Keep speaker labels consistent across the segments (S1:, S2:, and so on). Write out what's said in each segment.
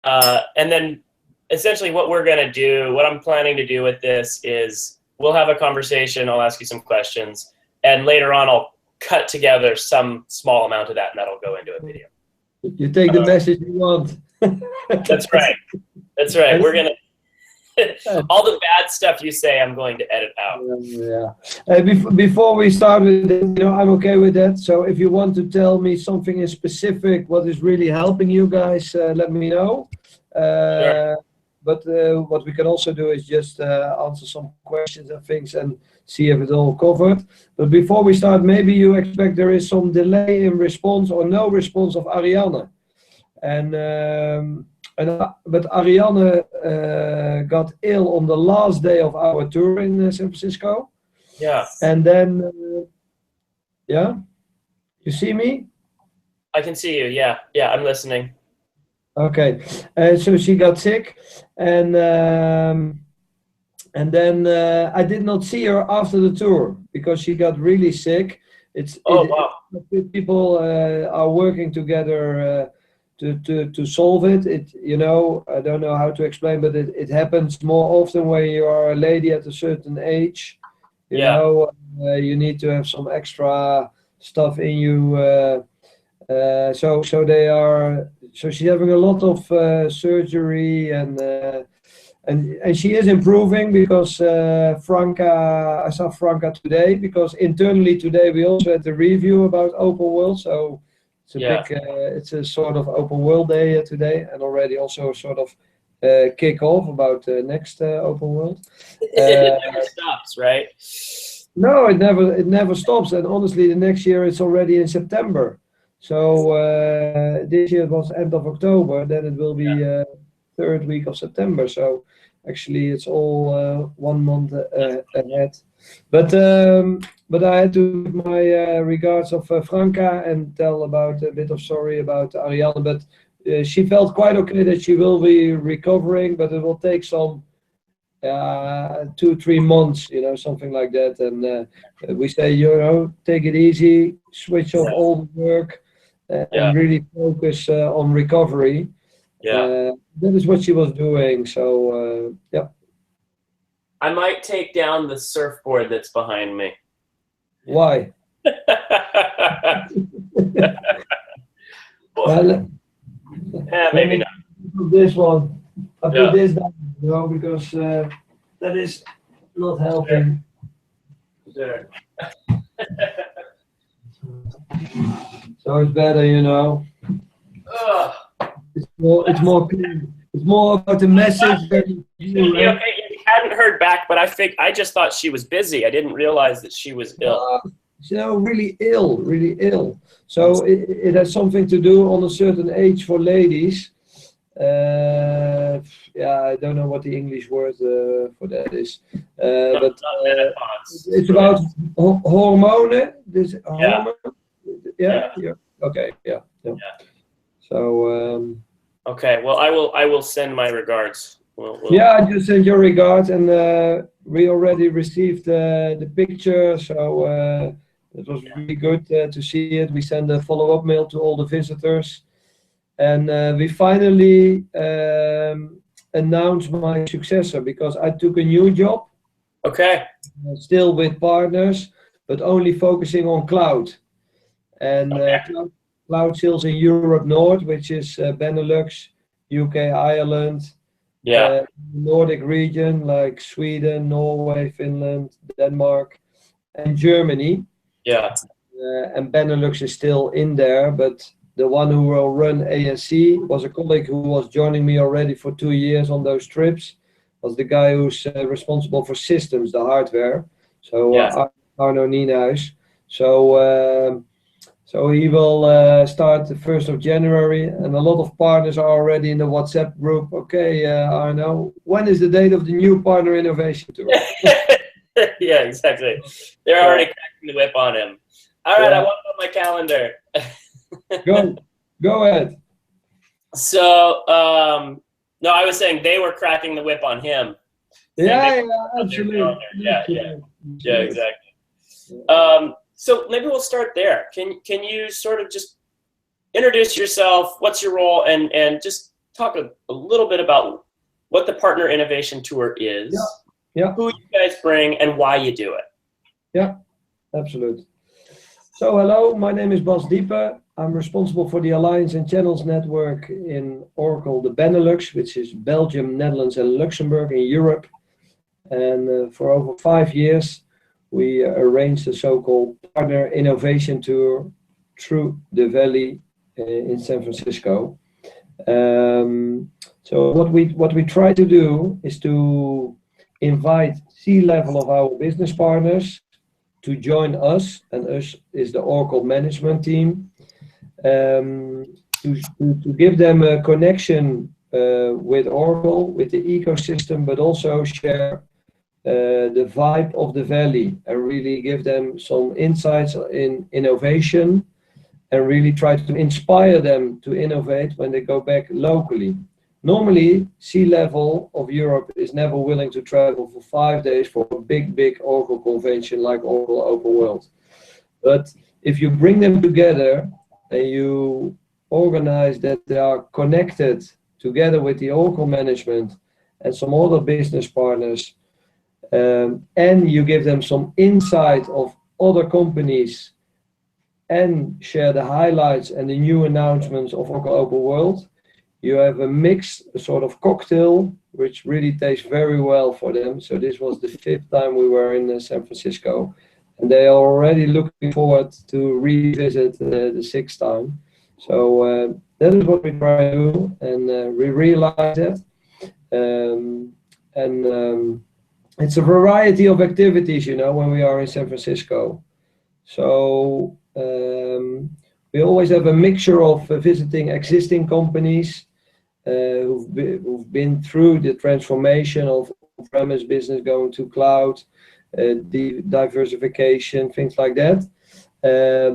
S1: And then essentially what we're going to do, what I'm planning to do with this is we'll have a conversation. I'll ask you some questions. And later on, I'll cut together some small amount of that, and that'll go into a video.
S2: You take the message you want.
S1: That's right. That's right. We're going to, all the bad stuff you say, I'm going to edit out.
S2: Yeah. Before we start with it, I'm okay with that. So if you want to tell me something in specific, what is really helping you guys, let me know.
S1: Sure.
S2: But what we can also do is just answer some questions and things and see if it's all covered. But before we start, maybe you expect there is some delay in response or no response of Ariane. But Ariane got ill on the last day of our tour in San Francisco.
S1: Yeah.
S2: And then, yeah, you see me?
S1: I can see you. Yeah. Yeah, I'm listening.
S2: Okay. So she got sick, and then I did not see her after the tour because she got really sick.
S1: Wow.
S2: People are working together to solve it. I don't know how to explain, but it happens more often when you are a lady at a certain age. You need to have some extra stuff in you. So she's having a lot of surgery, and she is improving because I saw Franca today, because internally today we also had the review about open world. So it's it's a sort of open world day today, and already also a sort of kick off about the next open world.
S1: It never stops, right?
S2: No, it never stops. And honestly, the next year it's already in September. So this year it was end of October, then it will be third week of September. So actually it's all 1 month ahead. But I had to give my regards of Franca and tell about a bit of sorry about Ariane. But she felt quite okay that she will be recovering, but it will take some 2-3 months, something like that. And we say, take it easy, switch off all the work, and really focus on recovery. That is what she was doing. So yeah.
S1: I might take down the surfboard that's behind me.
S2: Why?
S1: Well, maybe not.
S2: This one. I put this down, because that is not helping.
S1: Sure.
S2: So it's better, It's more clear. It's more about the message than you.
S1: Okay, you hadn't heard back, but I just thought she was busy. I didn't realize that she was ill.
S2: Really ill. So it has something to do on a certain age for ladies. I don't know what the English word for that is. But it's about hormone. Hormone. Yeah. Okay. Yeah. So.
S1: Okay. Well, I will send my regards.
S2: Yeah, I just sent your regards, and we already received the picture, so it was really good to see it. We sent a follow-up mail to all the visitors, and we finally announced my successor, because I took a new job.
S1: Okay.
S2: Still with partners, but only focusing on cloud. And cloud sales in Europe North, which is Benelux, UK, Ireland, Nordic region like Sweden, Norway, Finland, Denmark, and Germany. And Benelux is still in there, but the one who will run ANC was a colleague who was joining me already for 2 years on those trips. Was the guy who's responsible for systems, the hardware. So Arno Nienhuis. So he will start the 1st of January, and a lot of partners are already in the WhatsApp group. Okay, Arno, when is the date of the new partner innovation tour?
S1: Yeah, exactly. They're already cracking the whip on him. All right, I want it on my calendar.
S2: Go ahead.
S1: So, no, I was saying they were cracking the whip on him.
S2: Yeah, absolutely.
S1: Yeah, exactly. So maybe we'll start there. Can you sort of just introduce yourself? What's your role, and just talk a little bit about what the Partner Innovation Tour is,
S2: Yeah.
S1: who you guys bring, and why you do it.
S2: Yeah, absolutely. So hello, my name is Diepen. I'm responsible for the Alliance and Channels Network in Oracle, the Benelux, which is Belgium, Netherlands, and Luxembourg in Europe. And for over 5 years, we arranged a so-called Partner Innovation Tour through the Valley in San Francisco. So what we try to do is to invite C-level of our business partners to join us, and us is the Oracle management team, to give them a connection with Oracle, with the ecosystem, but also share the vibe of the Valley and really give them some insights in innovation and really try to inspire them to innovate when they go back locally. Normally, C-level of Europe is never willing to travel for 5 days for a big Oracle convention like Oracle Open World. But if you bring them together and you organize that they are connected together with the Oracle management and some other business partners, and you give them some insight of other companies and share the highlights and the new announcements of Oracle Open World, you have a mix, a sort of cocktail, which really tastes very well for them. So this was the 5th time we were in San Francisco, and they are already looking forward to revisit the 6th time. So that is what we try to do, and we realize that. It's a variety of activities, you know, when we are in San Francisco. So we always have a mixture of visiting existing companies who've been through the transformation of on-premise business going to cloud, the diversification, things like that.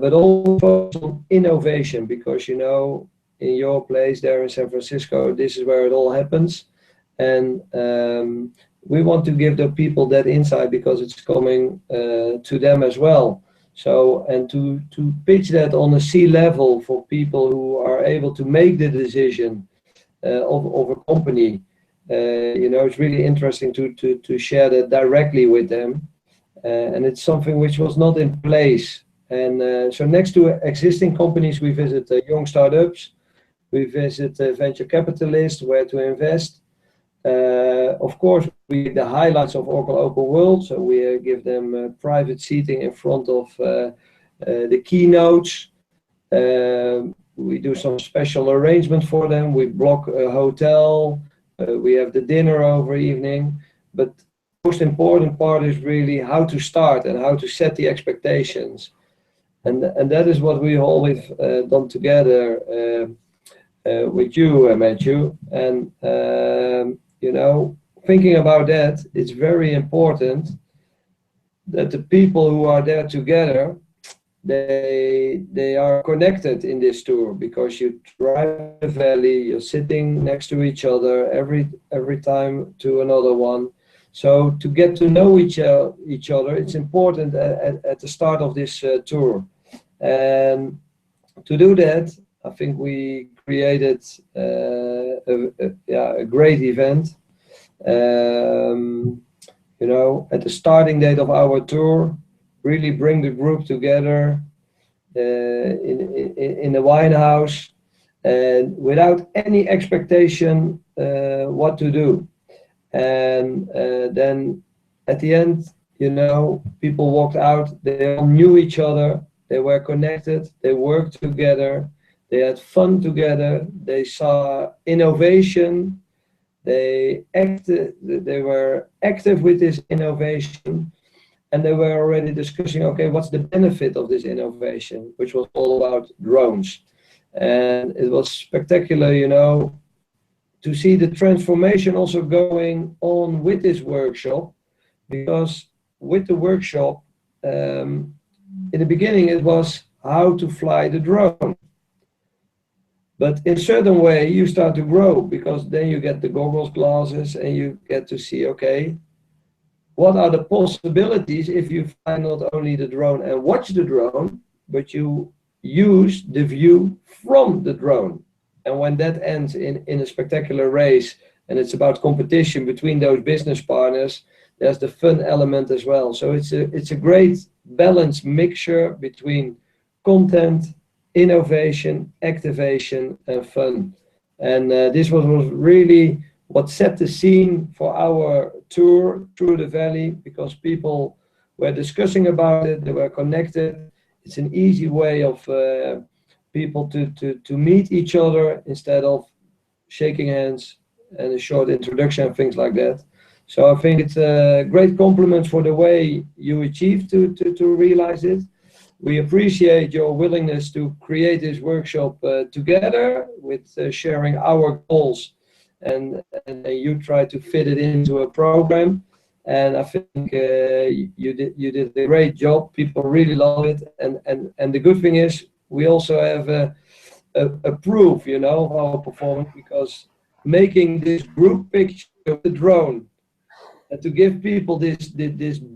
S2: But also on innovation, because, you know, in your place there in San Francisco, this is where it all happens. And we want to give the people that insight because it's coming to them as well. So, and to pitch that on a C-level for people who are able to make the decision of a company, you know, it's really interesting to share that directly with them. And it's something which was not in place. And so next to existing companies, we visit young startups, we visit venture capitalists, where to invest. Of course, we the highlights of Oracle Open World, so we give them private seating in front of the keynotes. We do some special arrangement for them. We block a hotel. We have the dinner over evening. But the most important part is really how to start and how to set the expectations. And that is what we always done together with you, Matthew. And you know, thinking about that, it's very important that the people who are there together, they are connected in this tour, because you drive the valley, you're sitting next to each other every time to another one. So to get to know each other, it's important at the start of this tour. And to do that, I think we created a great event. You know, at the starting date of our tour, really bring the group together in the wine house, and without any expectation what to do. And then at the end, you know, people walked out, they all knew each other, they were connected, they worked together, they had fun together, they saw innovation, they were active with this innovation, and they were already discussing, okay, what's the benefit of this innovation, which was all about drones. And it was spectacular, you know, to see the transformation also going on with this workshop, because with the workshop, in the beginning it was how to fly the drone. But in a certain way, you start to grow, because then you get the goggles, glasses, and you get to see, okay, what are the possibilities if you fly not only the drone and watch the drone, but you use the view from the drone. and when that ends in a spectacular race, and it's about competition between those business partners, there's the fun element as well. So it's a great balanced mixture between content, innovation, activation, and fun. And this was really what set the scene for our tour through the valley, because people were discussing about it, they were connected. It's an easy way of people to meet each other instead of shaking hands and a short introduction and things like that. So I think it's a great compliment for the way you achieved to realize it. We appreciate your willingness to create this workshop together with sharing our goals, and you try to fit it into a program. And I think you did a great job. People really love it, and the good thing is we also have a proof, you know, of our performance, because making this group picture with the drone and to give people this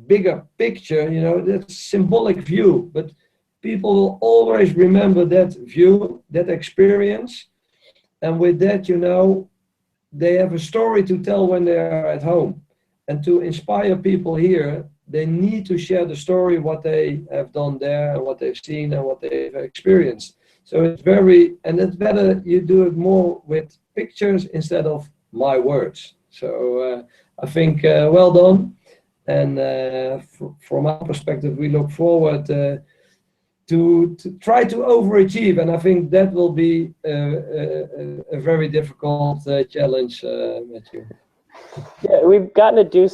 S2: bigger picture, you know, that symbolic view, but people will always remember that view, that experience, and with that, you know, they have a story to tell when they are at home. And to inspire people here, they need to share the story, what they have done there and what they've seen and what they've experienced. So it's it's better you do it more with pictures instead of my words. So I think well done. And from our perspective, we look forward to try to overachieve. And I think that will be a very difficult challenge, Matthew.
S3: Yeah, we've gotten to do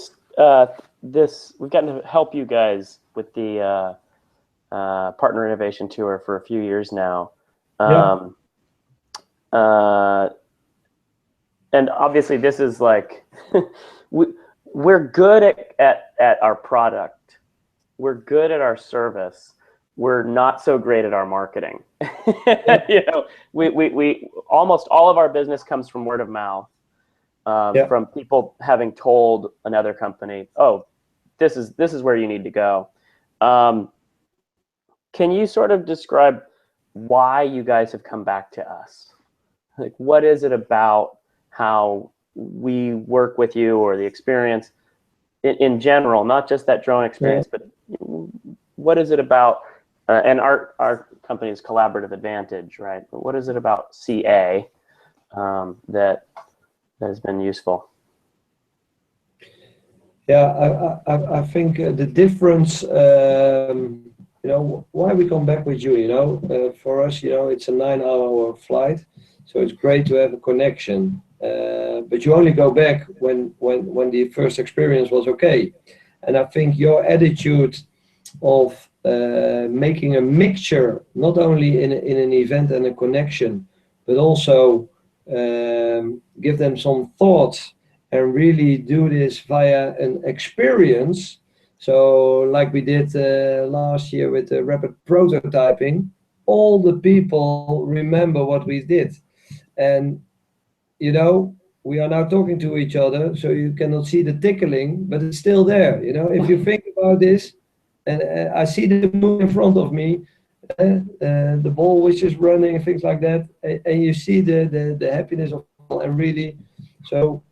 S3: this. We've gotten to help you guys with the Partner Innovation Tour for a few years now.
S2: Yeah.
S3: And obviously this is like, we're good at our product. We're good at our service. We're not so great at our marketing. You know, we almost all of our business comes from word of mouth, from people having told another company, oh, this is where you need to go. Can you sort of describe why you guys have come back to us? Like, what is it about how we work with you, or the experience in general, not just that drone experience, but what is it about, and our company's collaborative advantage, right? But what is it about CA that has been useful?
S2: Yeah, I think the difference, you know, why we come back with you, you know, for us, you know, it's a 9-hour flight, so it's great to have a connection. But you only go back when the first experience was okay. And I think your attitude of making a mixture, not only in an event and a connection, but also give them some thoughts and really do this via an experience. So like we did last year with the rapid prototyping, all the people remember what we did. And, you know, we are now talking to each other, so you cannot see the tickling, but it's still there. You know, if you think about this, and I see the moon in front of me, the ball which is running and things like that, and you see the happiness of people, and really, so,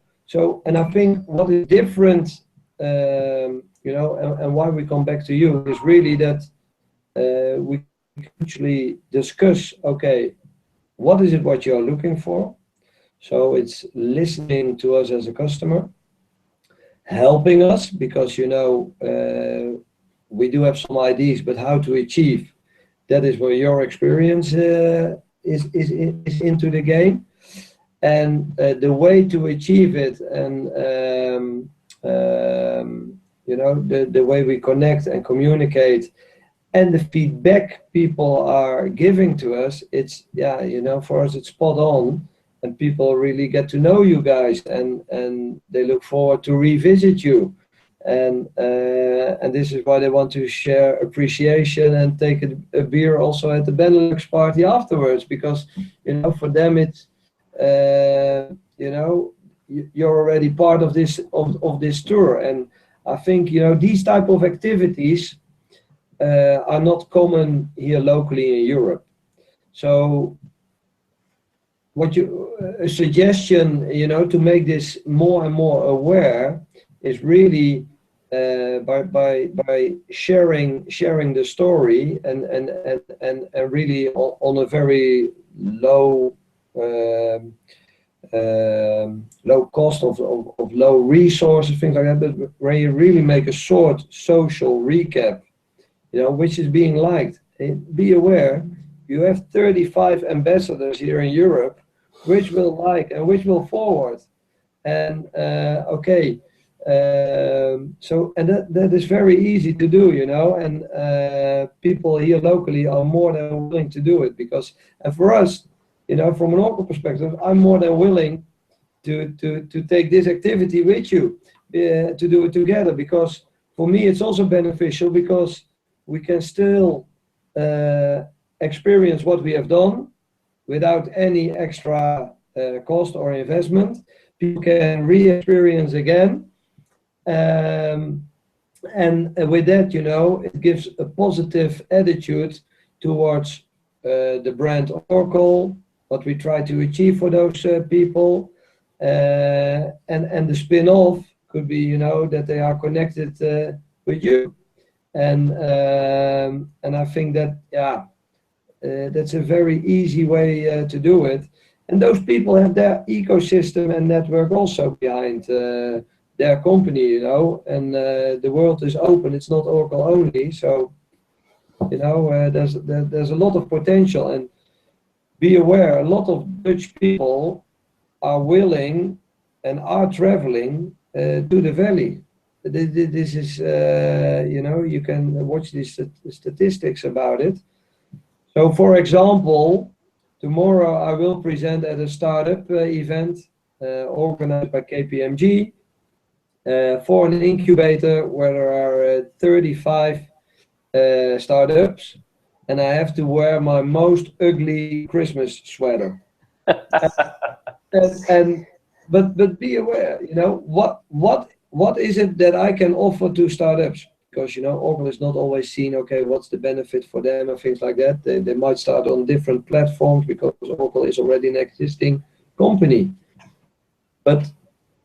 S2: and I think what is different, you know, and why we come back to you is really that we actually discuss, okay, what is it what you're looking for? So it's listening to us as a customer, helping us, because, you know, we do have some ideas, but how to achieve, that is where your experience is into the game. And the way to achieve it, and you know, the way we connect and communicate, and the feedback people are giving to us, it's, yeah, you know, for us it's spot on, and people really get to know you guys, and they look forward to revisit you, and this is why they want to share appreciation and take a beer also at the Benelux party afterwards, because, you know, for them it's, you know, you're already part of this tour. And I think, you know, these type of activities are not common here locally in Europe. So a suggestion, you know, to make this more and more aware is really by sharing the story and really on a very low low cost of low resources, things like that, but where you really make a short social recap, you know, which is being liked. And be aware, you have 35 ambassadors here in Europe, which will like and which will forward. And okay, so and that is very easy to do, you know, and people here locally are more than willing to do it because, and for us, you know, from an Oracle perspective, I'm more than willing to take this activity with you, to do it together, because for me it's also beneficial because we can still experience what we have done without any extra cost or investment. People can re-experience again, and with that, you know, it gives a positive attitude towards the brand Oracle, what we try to achieve for those people, and the spin-off could be, you know, that they are connected with you, and I think that, yeah, that's a very easy way to do it. And those people have their ecosystem and network also behind their company, you know, and the world is open. It's not Oracle only. So, you know, there's a lot of potential, and be aware, a lot of Dutch people are willing and are traveling to the valley. This is, you know, you can watch these statistics about it. So, for example, tomorrow I will present at a startup event organized by KPMG for an incubator where there are 35 startups, and I have to wear my most ugly Christmas sweater. But be aware, you know, what is it that I can offer to startups? Because, you know, Oracle is not always seen, okay, what's the benefit for them and things like that. They might start on different platforms because Oracle is already an existing company. But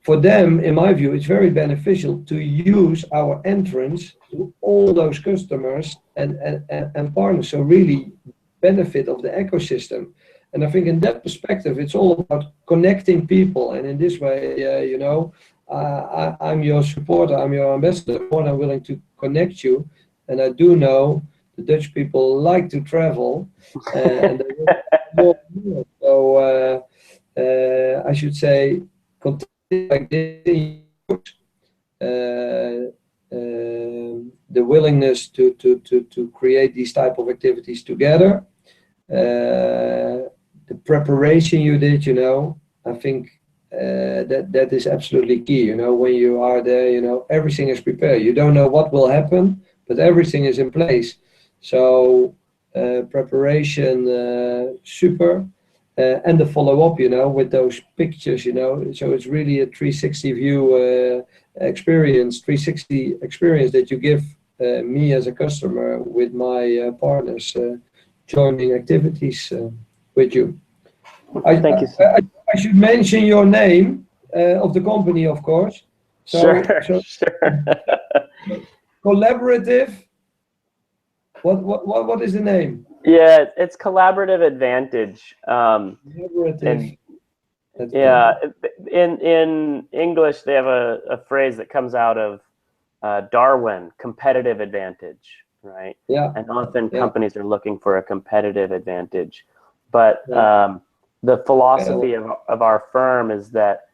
S2: for them, in my view, it's very beneficial to use our entrance to all those customers and partners. So really benefit of the ecosystem. And I think in that perspective, it's all about connecting people. And in this way, you know, I'm your supporter, I'm your ambassador, more than willing to connect you. And I do know the Dutch people like to travel, and they want more. So I should say, continue like this. The willingness to create these type of activities together. The preparation you did, you know, I think that is absolutely key. You know, when you are there, you know, everything is prepared. You don't know what will happen, but everything is in place. So preparation, super, and the follow-up, you know, with those pictures, you know. So it's really a 360 view experience, 360 experience that you give me as a customer with my partners joining activities with you.
S3: Thank you.
S2: I should mention your name of the company, of course. So,
S3: Sure.
S2: Collaborative. What is the name?
S3: Yeah, it's Collaborative Advantage.
S2: Collaborative.
S3: Yeah, in English they have a phrase that comes out of Darwin, competitive advantage, right?
S2: Yeah.
S3: And often companies are looking for a competitive advantage, but the philosophy of our firm is that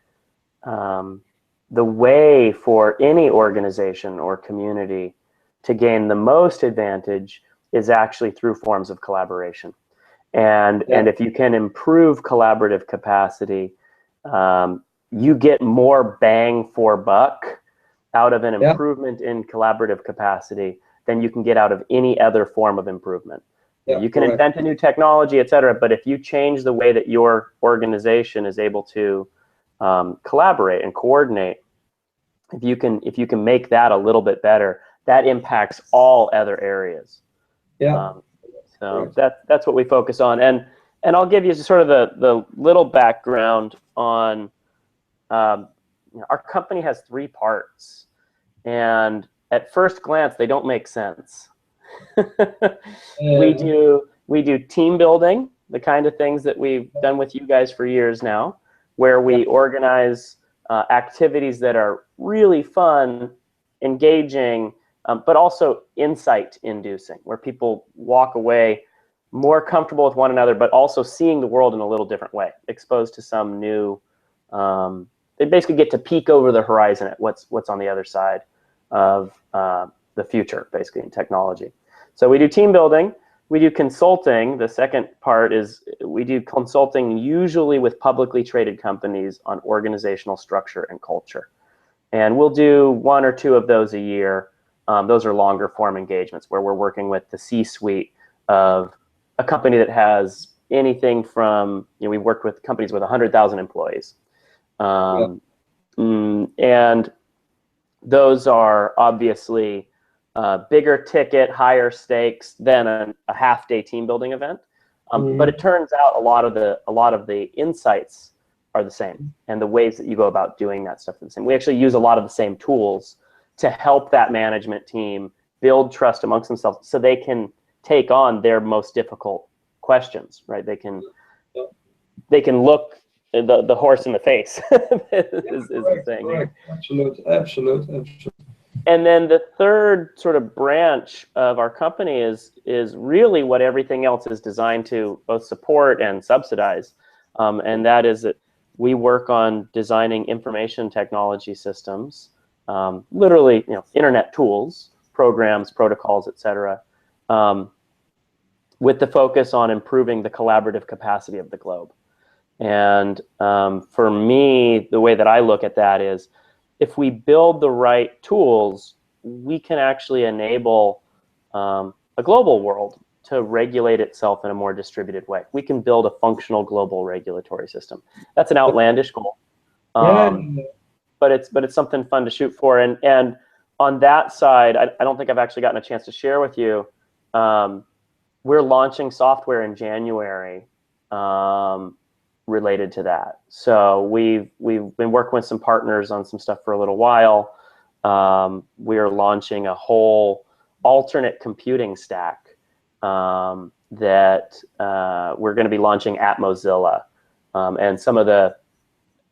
S3: the way for any organization or community to gain the most advantage is actually through forms of collaboration. And if you can improve collaborative capacity, you get more bang for buck out of an improvement in collaborative capacity than you can get out of any other form of improvement. You can invent a new technology, et cetera, but if you change the way that your organization is able to collaborate and coordinate, if you can make that a little bit better, that impacts all other areas. So that's what we focus on. And And I'll give you sort of the little background on our company has 3 parts, and at first glance they don't make sense. We do team building, the kind of things that we've done with you guys for years now, where we organize activities that are really fun, engaging, but also insight-inducing, where people walk away more comfortable with one another, but also seeing the world in a little different way, exposed to some new, they basically get to peek over the horizon at what's on the other side of the future, basically, in technology. So we do team building, we do consulting. The second part is we do consulting usually with publicly traded companies on organizational structure and culture. And we'll do 1 or 2 of those a year. Those are longer form engagements where we're working with the C-suite of a company that has anything from, we've worked with companies with 100,000 employees. And those are obviously bigger ticket, higher stakes than a half-day team building event. But it turns out a lot of the insights are the same, and the ways that you go about doing that stuff are the same. We actually use a lot of the same tools to help that management team build trust amongst themselves so they can take on their most difficult questions, right? They can look the horse in the face, is the saying.
S2: Correct. Absolute.
S3: And then the third sort of branch of our company is really what everything else is designed to both support and subsidize. And that is that we work on designing information technology systems, literally, internet tools, programs, protocols, etc., with the focus on improving the collaborative capacity of the globe. And for me, the way that I look at that is, if we build the right tools, we can actually enable a global world to regulate itself in a more distributed way. We can build a functional global regulatory system. That's an outlandish goal, but it's something fun to shoot for. And on that side, I don't think I've actually gotten a chance to share with you. We're launching software in January related to that. So we've been working with some partners on some stuff for a little while. We are launching a whole alternate computing stack that we're going to be launching at Mozilla. And some of the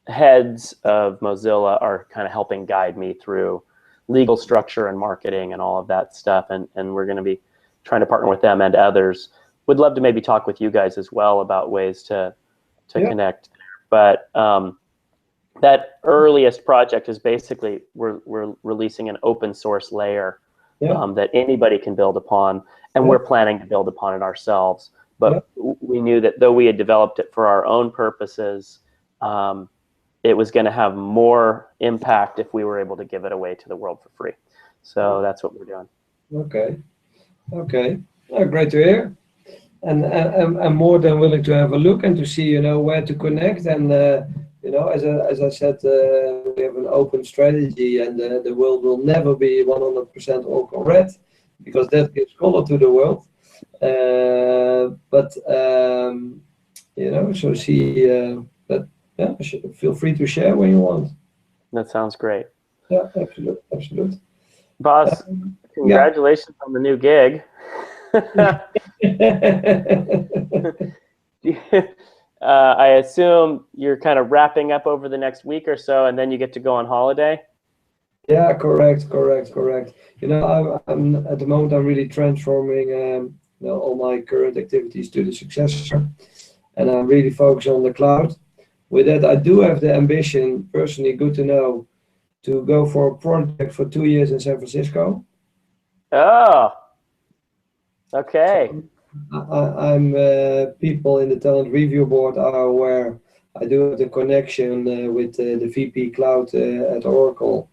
S3: heads of Mozilla are kind of helping guide me through legal structure and marketing and all of that stuff. And we're going to be trying to partner with them and others. Would love to maybe talk with you guys as well about ways to connect. But that earliest project is basically we're releasing an open source layer that anybody can build upon, and we're planning to build upon it ourselves. But we knew that though we had developed it for our own purposes, it was going to have more impact if we were able to give it away to the world for free. So that's what we're doing.
S2: Okay. Oh, great to hear. And I'm more than willing to have a look and to see, where to connect. And, as I said, we have an open strategy, and the world will never be 100% all red, because that gives color to the world. So see that. Yeah, feel free to share when you want.
S3: That sounds great.
S2: Yeah, absolute.
S3: Boss, congratulations on the new gig. I assume you're kind of wrapping up over the next week or so, and then you get to go on holiday?
S2: Yeah, correct. I'm at the moment, I'm really transforming all my current activities to the successor, and I'm really focused on the cloud. With that, I do have the ambition, personally, good to know, to go for a project for 2 years in San Francisco.
S3: Oh, okay.
S2: I'm people in the talent review board are aware. I do have the connection with the VP Cloud at Oracle.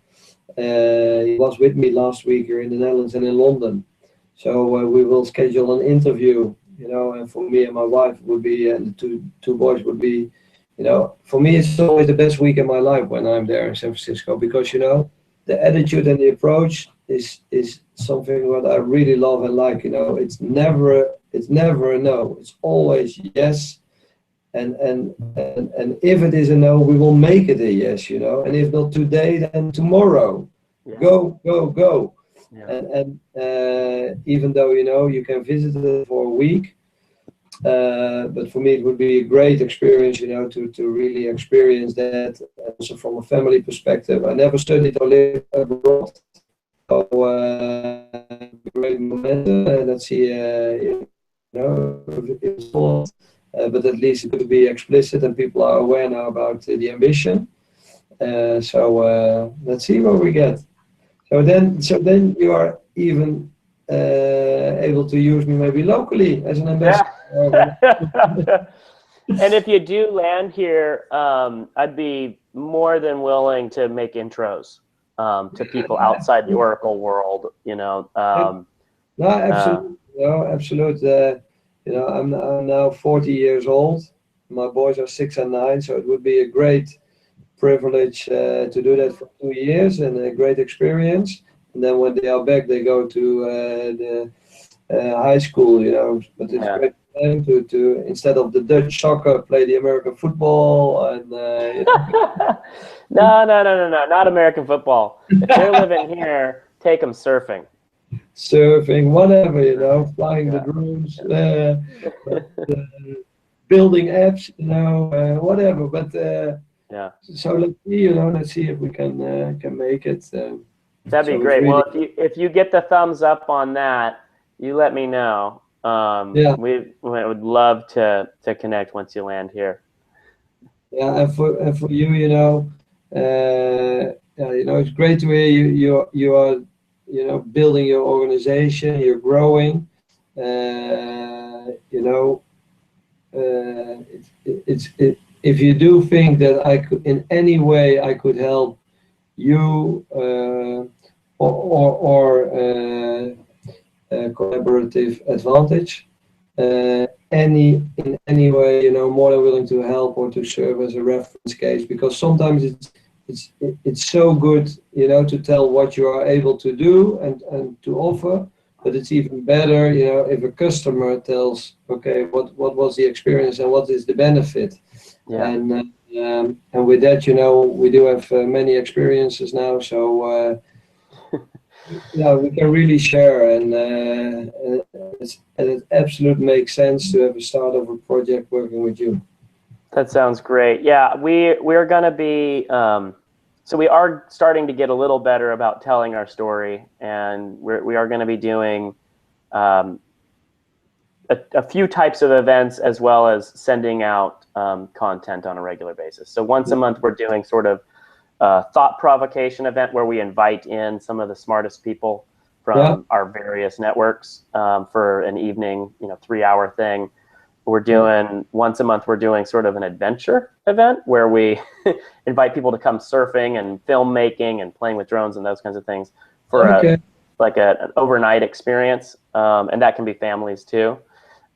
S2: He was with me last week here in the Netherlands and in London. So we will schedule an interview, and for me and my wife would be, and the two boys would be, for me it's always the best week in my life when I'm there in San Francisco, because the attitude and the approach is something that I really love and like. It's never a no. It's always yes. and if it is a no, we will make it a yes, you know. And if not today, then tomorrow.
S3: Yeah.
S2: Go, go, go.
S3: Yeah.
S2: And even though, you know, you can visit it for a week, but for me it would be a great experience, you know, to really experience that. Also from a family perspective, I never studied or lived abroad, so great momentum. Let's see, you know, if it's full, but at least it could be explicit and people are aware now about the ambition. So let's see what we get. So then you are even able to use me maybe locally as an ambassador.
S3: Yeah. And if you do land here, I'd be more than willing to make intros to people outside the Oracle world. You know.
S2: No, absolutely. No, absolutely. You know, I'm now 40 years old. My boys are 6 and 9, so it would be a great privilege to do that for 2 years and a great experience. And then when they are back, they go to the high school, you know. But it's great for them to instead of the Dutch soccer, play the American football and. You know.
S3: No, not American football. If they're living here, take them surfing.
S2: Surfing, whatever, you know, flying the drones, building apps, you know, whatever. But
S3: yeah.
S2: So let's see, you know, let's see if we can make it.
S3: That'd be great. Really... Well, if you get the thumbs up on that, you let me know.
S2: Yeah.
S3: We would love to connect once you land here.
S2: Yeah, and for you, you know, yeah, you know, it's great to hear you are, you know, building your organization, you're growing. You know, if you do think that I could in any way I could help you or collaborative advantage, in any way, you know, more than willing to help or to serve as a reference case, because sometimes it's so good, you know, to tell what you are able to do and to offer, but it's even better, you know, if a customer tells, okay, what was the experience and what is the benefit.
S3: Yeah.
S2: And with that, you know, we do have many experiences now, so yeah, we can really share, and it absolutely makes sense to have a start of a project working with you.
S3: That sounds great. Yeah, we're going to be, so we are starting to get a little better about telling our story, and we are going to be doing a few types of events as well as sending out content on a regular basis. So once a month, we're doing sort of a thought provocation event where we invite in some of the smartest people from our various networks for an evening, you know, 3-hour thing. We're doing once a month, we're doing sort of an adventure event where we invite people to come surfing and filmmaking and playing with drones and those kinds of things for an overnight experience. And that can be families too.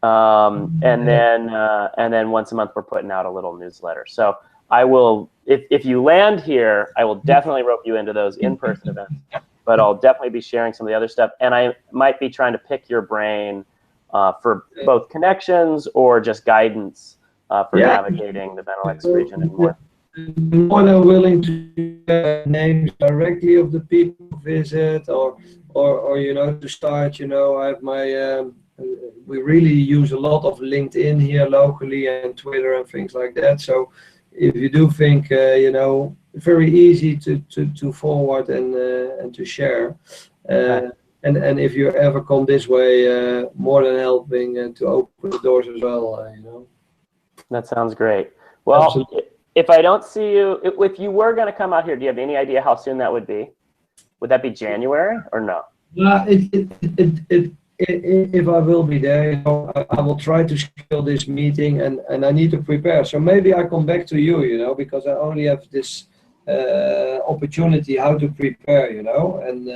S3: And then once a month, we're putting out a little newsletter. So I will, if you land here, I will definitely rope you into those in-person events, but I'll definitely be sharing some of the other stuff. And I might be trying to pick your brain for both connections or just guidance for navigating the Benelux region and more.
S2: I'm more than willing to share names directly of the people who visit, or you know, to start, you know, I have my, we really use a lot of LinkedIn here locally and Twitter and things like that. So if you do think, you know, very easy to forward and to share. And if you ever come this way, more than helping to open the doors as well, you know.
S3: That sounds great. Well, absolutely. If I don't see you, if you were going to come out here, do you have any idea how soon that would be? Would that be January or no?
S2: If I will be there, you know, I will try to schedule this meeting, and I need to prepare. So maybe I come back to you, you know, because I only have this opportunity how to prepare, you know, and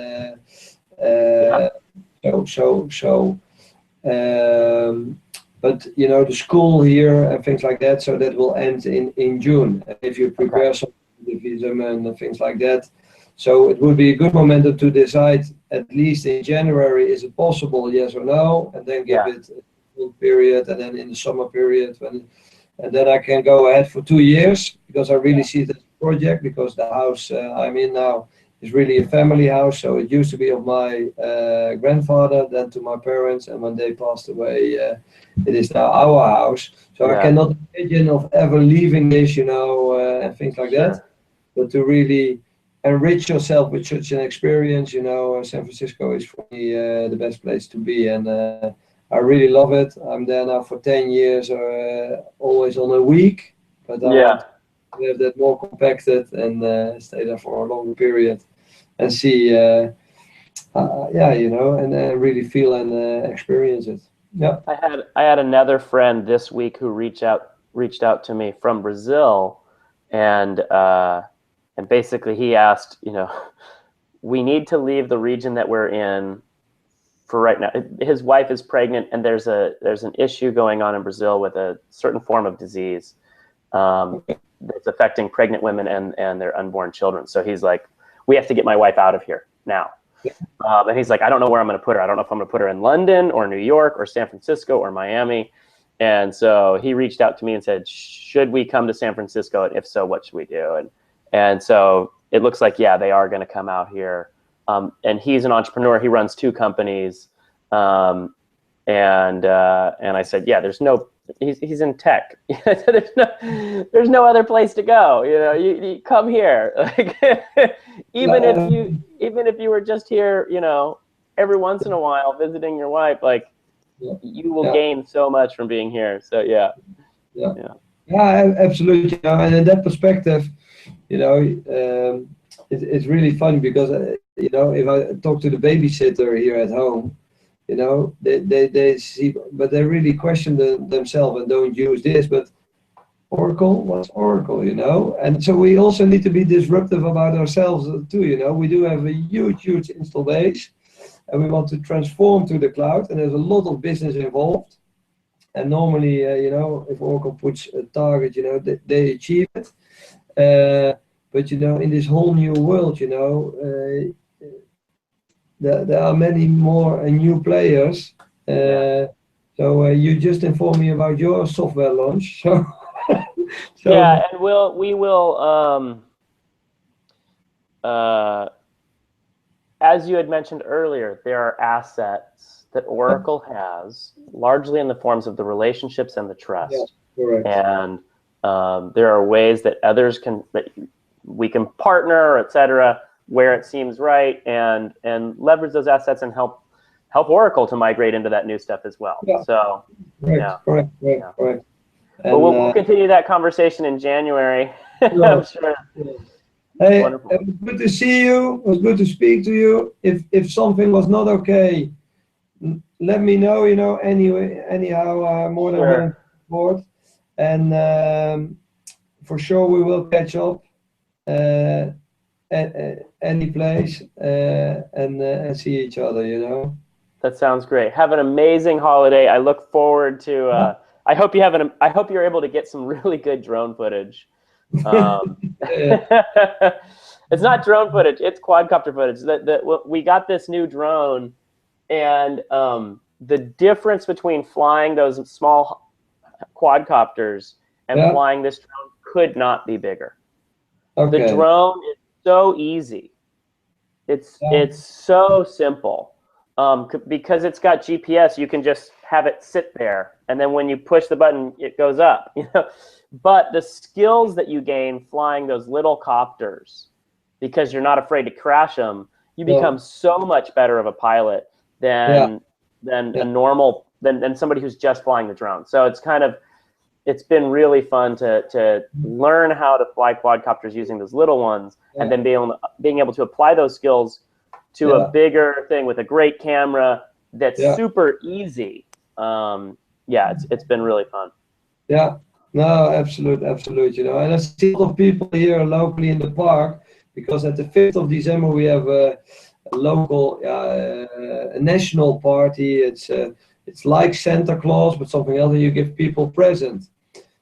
S2: but you know, the school here and things like that, so that will end in June. If you prepare some activism and things like that, so it would be a good momentum to decide at least in January, is it possible, yes or no, and then give it a full period, and then in the summer period when and then I can go ahead for 2 years because I really see the project, because the house I'm in now is really a family house. So it used to be of my grandfather, then to my parents, and when they passed away, it is now our house. So I cannot imagine of ever leaving this, and things like that. But to really enrich yourself with such an experience, San Francisco is for me the best place to be, and I really love it. I'm there now for 10 years, always on a week, but I want to have that more compacted and stay there for a longer period and see, and really feel and experience it. Yeah.
S3: I had another friend this week who reached out to me from Brazil, and basically he asked, we need to leave the region that we're in for right now. His wife is pregnant, and there's an issue going on in Brazil with a certain form of disease that's affecting pregnant women and their unborn children. So he's like, we have to get my wife out of here now. And he's like, I don't know where I'm going to put her. I don't know if I'm going to put her in London or New York or San Francisco or Miami. And so he reached out to me and said, should we come to San Francisco? And if so, what should we do? And so it looks like, they are going to come out here. And he's an entrepreneur. He runs 2 companies. And I said, he's in tech. there's no other place to go. You come here. Like, even if you were just here, every once in a while visiting your wife, like you will gain so much from being here. So
S2: yeah, absolutely. And in that perspective, it's really funny because if I talk to the babysitter here at home, they see, but they really question themselves and don't use this. But Oracle, what's Oracle? And so we also need to be disruptive about ourselves too. We do have a huge install base, and we want to transform to the cloud, and there's a lot of business involved. And normally, if Oracle puts a target, they achieve it. But in this whole new world, there are many more new players. So you just informed me about your software launch. So
S3: and we will. As you had mentioned earlier, there are assets that Oracle has, largely in the forms of the relationships and the trust.
S2: Yeah, correct.
S3: And there are ways that we can partner, etc., where it seems right, and leverage those assets and help Oracle to migrate into that new stuff as well.
S2: Yeah.
S3: So,
S2: correct.
S3: But we'll continue that conversation in January. I'm sure.
S2: Hey, it was good to see you. It was good to speak to you. If something was not okay, let me know. Anyhow, more than willing to support. And for sure, we will catch up. At any place and see each other.
S3: That sounds great. Have an amazing holiday. I look forward to. I hope you're able to get some really good drone footage. It's not drone footage; it's quadcopter footage. We got this new drone, and the difference between flying those small quadcopters and flying this drone could not be bigger. Okay. The drone is so easy. It's so simple. Because it's got GPS, you can just have it sit there, and then when you push the button, it goes up. But the skills that you gain flying those little copters, because you're not afraid to crash them, you become so much better of a pilot than somebody who's just flying the drone. So it's been really fun to learn how to fly quadcopters using those little ones, and then being able to apply those skills to a bigger thing with a great camera that's super easy. It's been really fun.
S2: Yeah, no, absolutely. And I see a lot of people here locally in the park, because at the 5th of December we have a local, a national party. It's like Santa Claus, but something else, and you give people presents.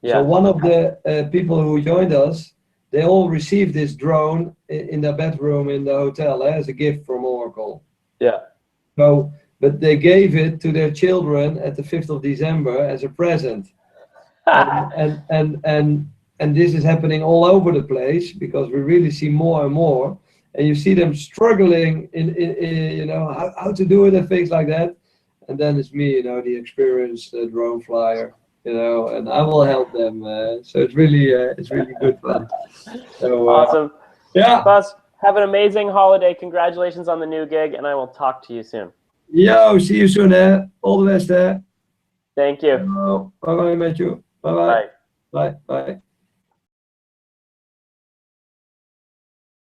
S2: So one of the people who joined us, they all received this drone in their bedroom in the hotel as a gift from Oracle. Yeah. So, but they gave it to their children at the 5th of December as a present. and this is happening all over the place because we really see more and more, and you see them struggling in you know how to do it and things like that, and then it's me, you know, the experienced drone flyer, you know, and I will help them. So it's really good fun. So
S3: Awesome.
S2: yeah,
S3: Buzz, have an amazing holiday. Congratulations on the new gig, and I will talk to you soon.
S2: yo, see you soon, all the best,
S3: Thank you.
S2: bye bye, Matthew, bye bye,
S3: Bye.
S2: bye bye.